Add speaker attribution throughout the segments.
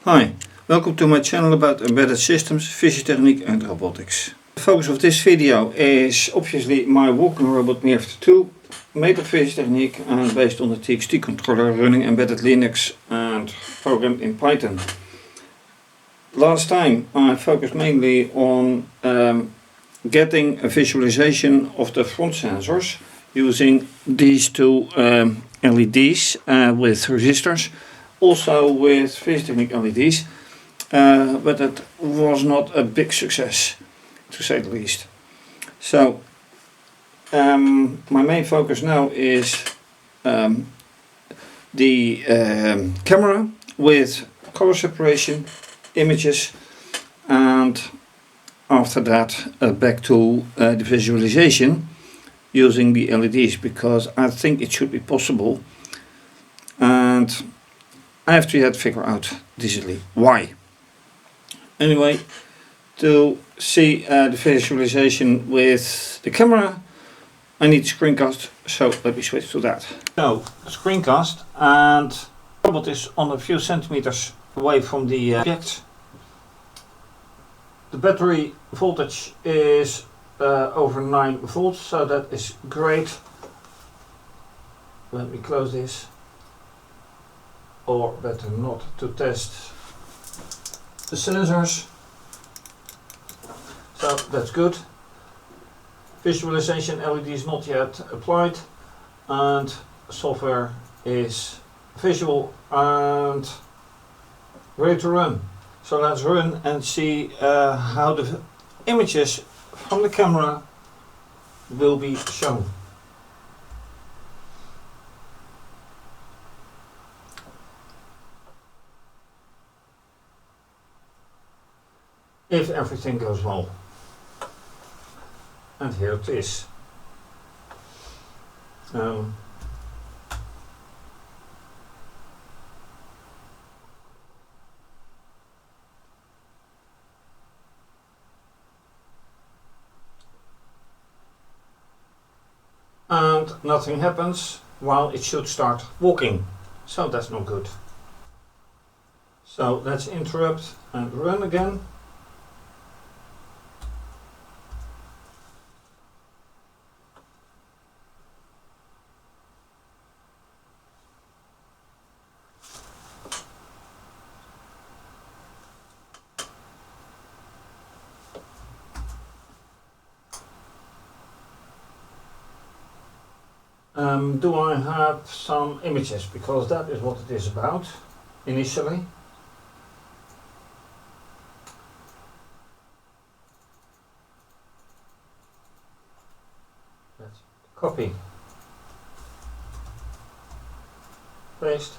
Speaker 1: Hi, welcome to my channel about embedded systems, fischertechnik and robotics. The focus of this video is obviously my walking robot Mirft2, made of fischertechnik and based on the TXT controller running embedded Linux and programmed in Python. Last time I focused mainly on getting a visualization of the front sensors using these two LEDs with resistors. Also with fischertechnik LEDs, but it was not a big success, to say the least. So my main focus now is the camera with color separation, images, and after that back to the visualization using the LEDs, because I think it should be possible, and I have to yet figure out digitally why. Anyway, to see the visualization with the camera, I need screencast, so let me switch to that. So, screencast, and the robot is on a few centimeters away from the object. The battery voltage is over 9 volts, so that is great. Let me close this. Or better not, to test the sensors. So that's good. Visualization LED is not yet applied, and software is visual and ready to run. So let's run and see how the images from the camera will be shown. If everything goes well. And here it is. And nothing happens while it should start walking. So that's not good. So let's interrupt and run again. Do I have some images? Because that is what it is about initially. Let's copy, paste.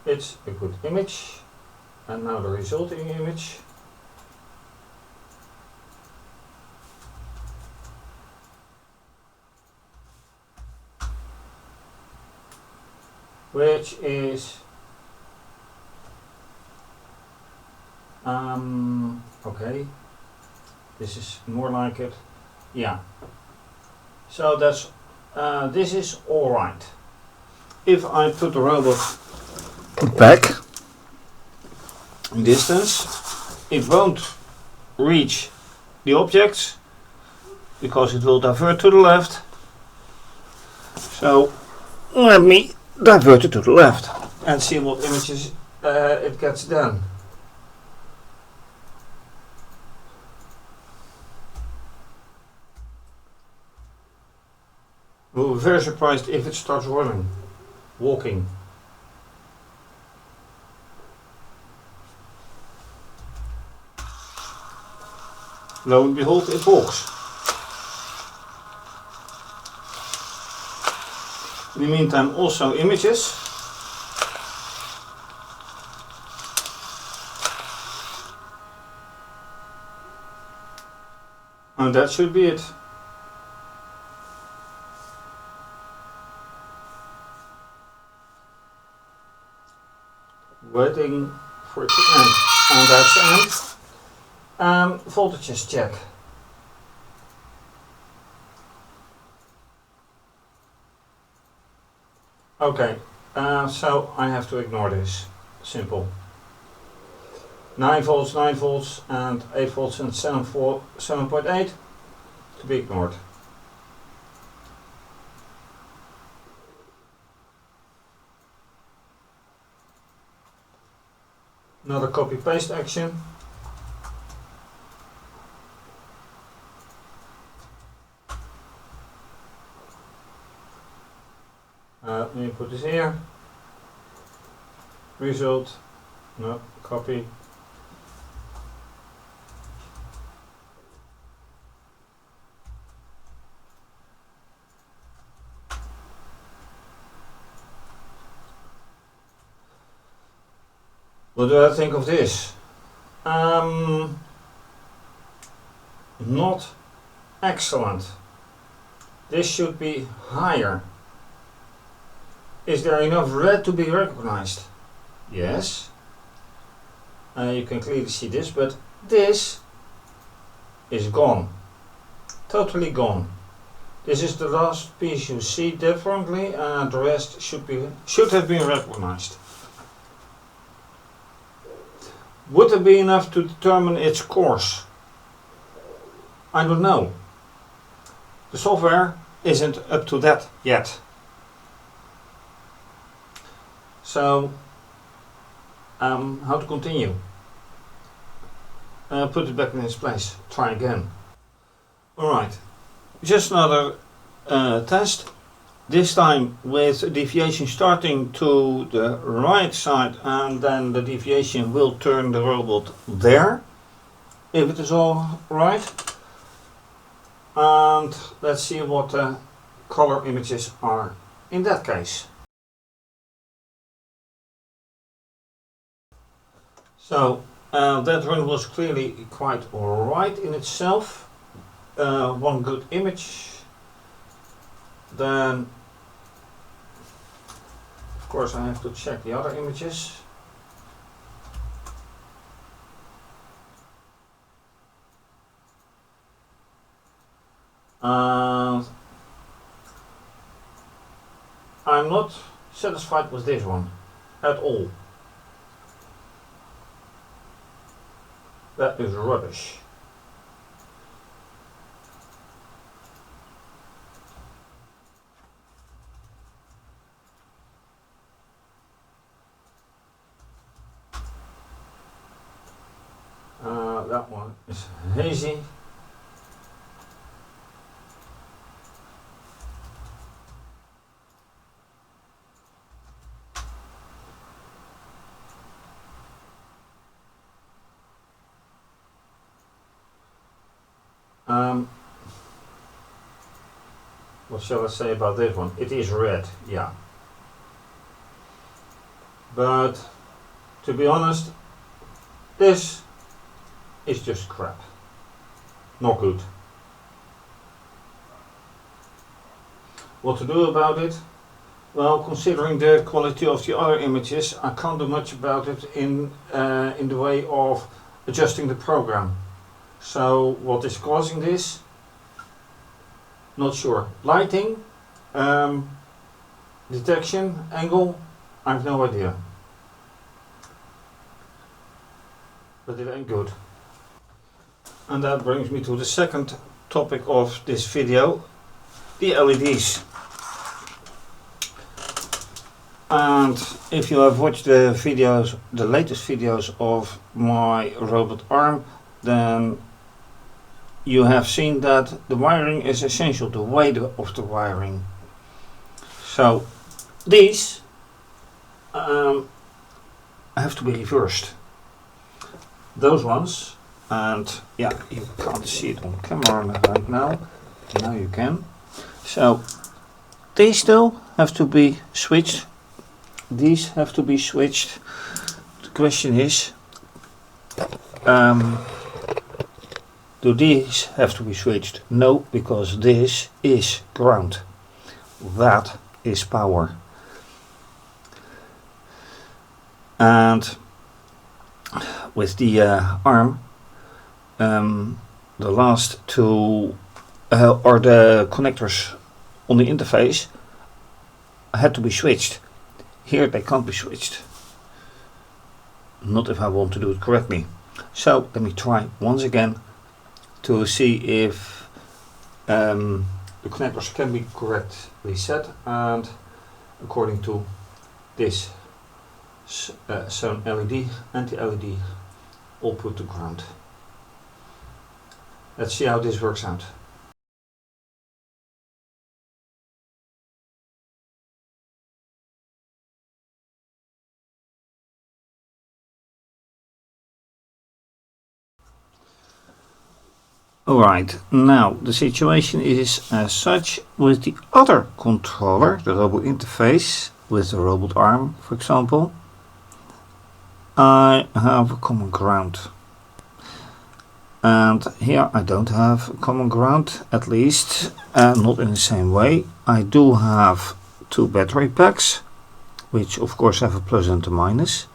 Speaker 1: It's a good image, and now the resulting image. Which is okay, this is more like it, yeah. So that's this is all right. If I put the robot back in distance, it won't reach the objects because it will divert to the left. So let me divert it to the left and see what images it gets then. We'll be very surprised if it starts running, walking. Lo and behold, it walks. In the meantime, also images. And that should be it. Waiting for it to end. And that's the end. Voltages check. Okay, so I have to ignore this. Simple. 9 volts, 9 volts and 8 volts and 7.8 to be ignored. Another copy paste action. Let me put this here. Result. No, copy. What do I think of this? Not excellent. This should be higher. Is there enough red to be recognized? Yes. You can clearly see this, but this is gone. Totally gone. This is the last piece you see differently, and the rest should have been recognized. Would it be enough to determine its course? I don't know. The software isn't up to that yet. So, how to continue? Put it back in its place. Try again. Alright, just another test. This time with a deviation starting to the right side, and then the deviation will turn the robot there, if it is all right. And let's see what the color images are in that case. So that run was clearly quite alright in itself. One good image. Then of course I have to check the other images. I'm not satisfied with this one at all. That is rubbish. That one is hazy. What shall I say about this one? It is red, yeah. But to be honest, this is just crap. Not good. What to do about it? Well, considering the quality of the other images, I can't do much about it in the way of adjusting the program. So what is causing this? Not sure. Lighting, detection, angle, I have no idea. But it ain't good. And that brings me to the second topic of this video, the LEDs. And if you have watched the videos, the latest videos of my robot arm, then you have seen that the wiring is essential, the weight of the wiring. So these have to be reversed. Those ones, and yeah, you can't see it on camera right now. Now you can. So these still have to be switched. These have to be switched. The question is, do these have to be switched? No, because this is ground. That is power. And with the arm, the last two or the connectors on the interface had to be switched. here they can't be switched. Not if I want to do it correctly. So let me try once again to see if the connectors can be correctly set, and according to this shown LED and the LED all put to ground. Let's see how this works out. Alright, now the situation is as such with the other controller, the robot interface with the robot arm, for example. I have a common ground, and here I don't have a common ground, at least not in the same way. I do have two battery packs, which of course have a plus and a minus,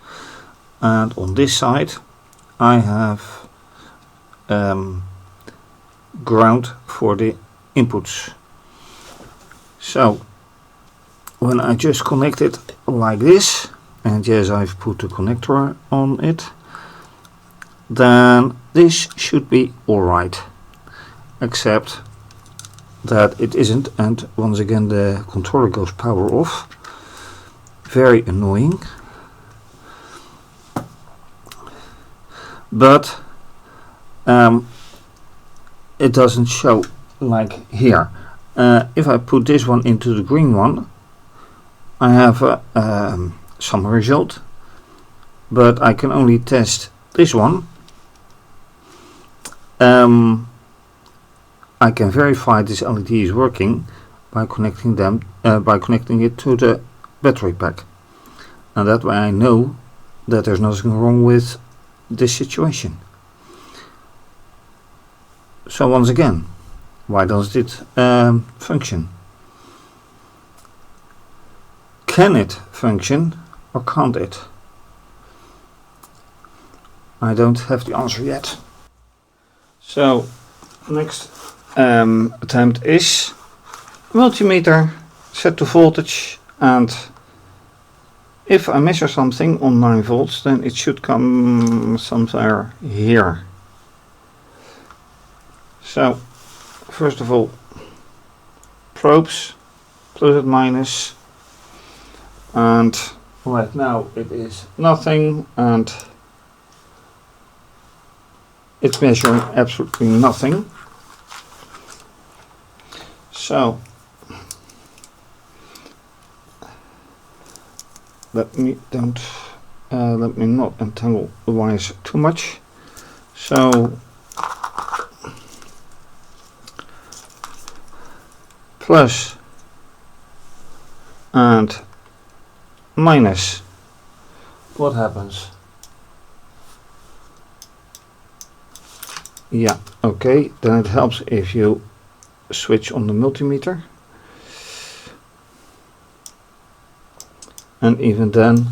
Speaker 1: and on this side I have ground for the inputs. So when I just connect it like this, and yes, I've put a connector on it, then this should be alright, except that it isn't, and once again the controller goes power off. Very annoying. But it doesn't show like here. If I put this one into the green one, I have some result, but I can only test this one. I can verify this LED is working by connecting it to the battery pack, and that way I know that there's nothing wrong with this situation. So once again, why does it function? Can it function or can't it? I don't have the answer yet. So next attempt is multimeter set to voltage, and if I measure something on 9 volts, then it should come somewhere here. So first of all, probes, plus and minus, and right now it is nothing, and it's measuring absolutely nothing. So let me not entangle the wires too much. So plus and minus, what happens? Yeah, okay, then it helps if you switch on the multimeter, and even then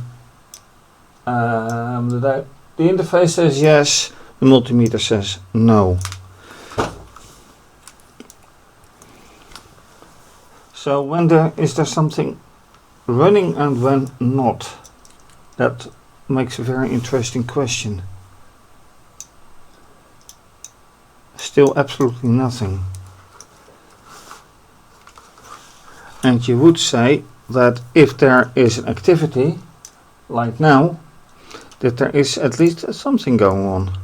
Speaker 1: the interface says yes, the multimeter says no. So when is there something running and when not? That makes a very interesting question. Still absolutely nothing. And you would say that if there is an activity, like now, that there is at least something going on.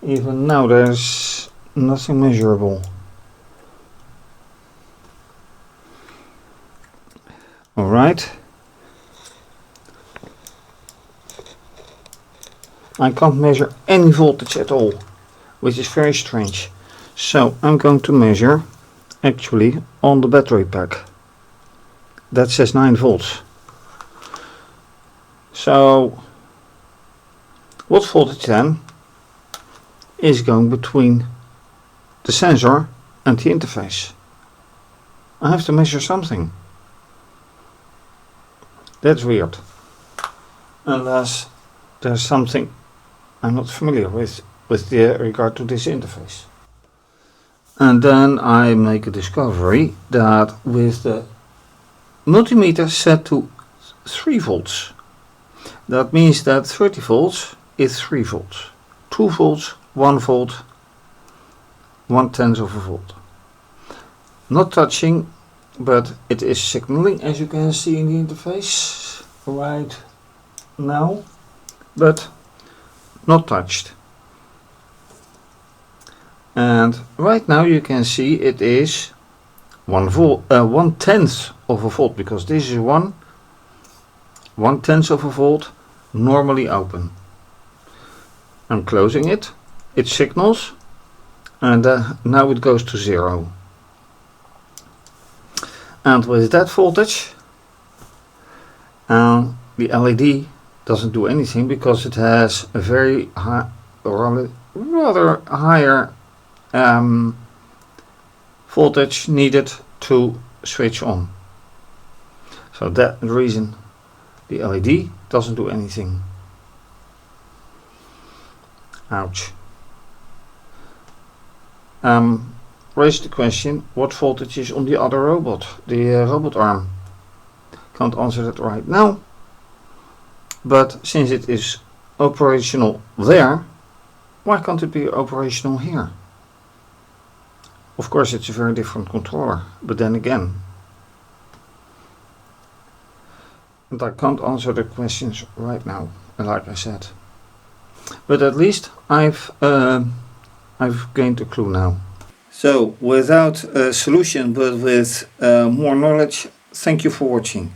Speaker 1: Even now there's nothing measurable. Alright. I can't measure any voltage at all, which is very strange. So I'm going to measure actually on the battery pack. That says 9 volts. So what voltage then is going between the sensor and the interface? I have to measure something. That's weird. Unless there's something I'm not familiar with regard to this interface. And then I make a discovery that with the multimeter set to 3 volts, that means that 30 volts is 3 volts, 2 volts, 1 volt, 1/10 of a volt. Not touching, but it is signaling, as you can see in the interface right now, but not touched. And right now you can see it is 1/10 of a volt, because this is 1/10 of a volt, normally open. I'm closing it, it signals, and now it goes to 0. And with that voltage, the LED doesn't do anything, because it has a very high, rather higher voltage needed to switch on. So that's the reason the LED doesn't do anything. Ouch. Raise the question, what voltage is on the other robot, the robot arm? Can't answer that right now, but since it is operational there, why can't it be operational here? Of course it's a very different controller, but then again, and I can't answer the questions right now, like I said. But at least I've gained a clue now. So without a solution, but with more knowledge, thank you for watching.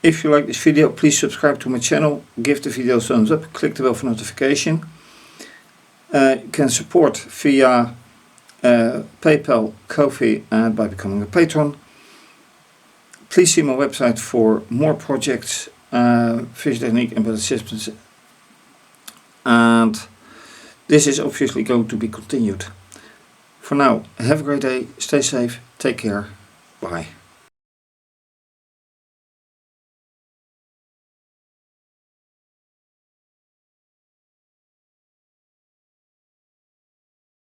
Speaker 1: If you like this video, please subscribe to my channel, give the video a thumbs up, click the bell for notification. You can support via PayPal, Ko-fi, and by becoming a patron. Please see my website for more projects, fischertechnik, embedded systems, and this is obviously going to be continued. For now, have a great day, stay safe, take care, bye.